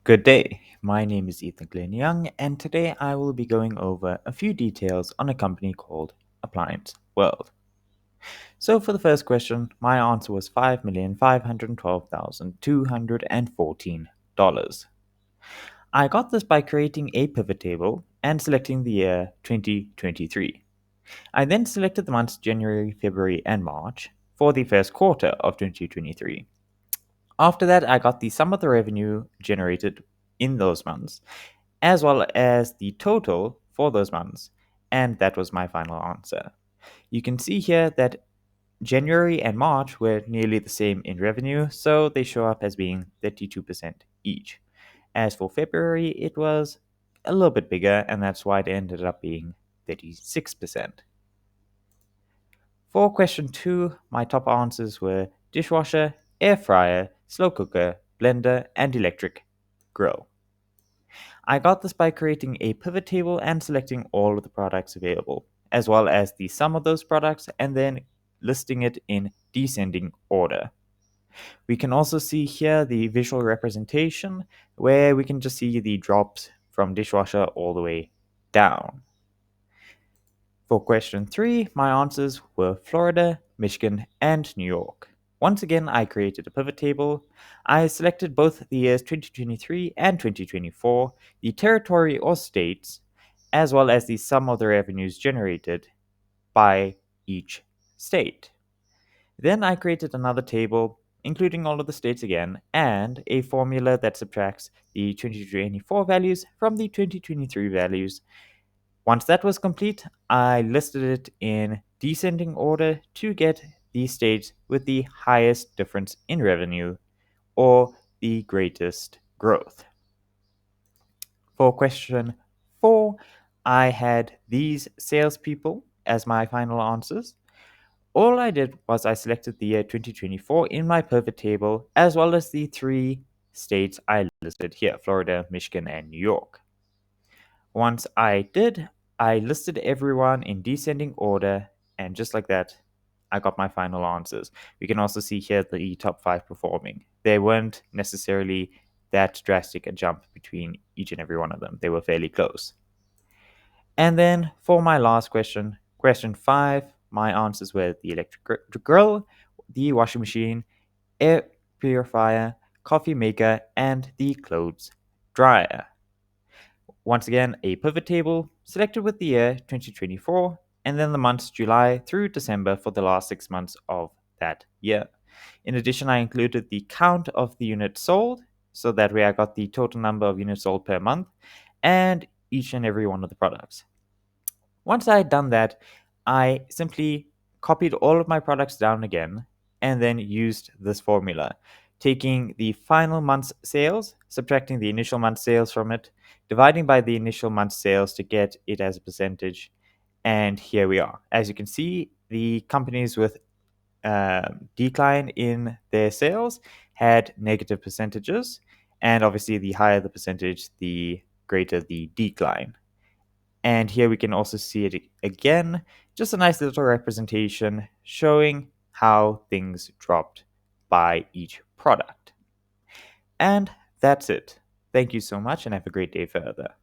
Good day. My name is Ethan Glen-Young, and today I will be going over a few details on a company called Appliance World. So, for the first question, my answer was $5,512,214. I got this by creating a pivot table and selecting the year 2023. I then selected the months January, February, and March for the first quarter of 2023. After that, I got the sum of the revenue generated in those months, as well as the total for those months, and that was my final answer. You can see here that January and March were nearly the same in revenue, so they show up as being 32% each. As for February, it was a little bit bigger, and that's why it ended up being 36%. For question 2, my top answers were dishwasher, air fryer, slow cooker, blender, and electric grill. I got this by creating a pivot table and selecting all of the products available, as well as the sum of those products, and then listing it in descending order. We can also see here the visual representation where we can just see the drops from dishwasher all the way down. For question 3, my answers were Florida, Michigan, and New York. Once again, I created a pivot table. I selected both the years 2023 and 2024, the territory or states, as well as the sum of the revenues generated by each state. Then I created another table, including all of the states again, and a formula that subtracts the 2024 values from the 2023 values. Once that was complete, I listed it in descending order to get the states with the highest difference in revenue or the greatest growth. For question 4, I had these salespeople as my final answers. All I did was I selected the year 2024 in my pivot table, as well as the 3 states I listed here: Florida, Michigan, and New York. Once I did, I listed everyone in descending order, and just like that, I got my final answers. We can also see here the top 5 performing. They weren't necessarily that drastic a jump between each and every one of them. They were fairly close. And then for my last question, question 5, my answers were the electric grill, the washing machine, air purifier, coffee maker, and the clothes dryer. Once again, a pivot table selected with the year 2024 and then the months July through December for the last 6 months of that year. In addition, I included the count of the units sold, so that way I got the total number of units sold per month and each and every one of the products. Once I had done that, I simply copied all of my products down again and then used this formula, taking the final month's sales, subtracting the initial month's sales from it, dividing by the initial month's sales to get it as a percentage, and here we are. As you can see, the companies with decline in their sales had negative percentages, and obviously the higher the percentage, the greater the decline. And here we can also see it again, just a nice little representation showing how things dropped by each product. And that's it. Thank you so much and have a great day further.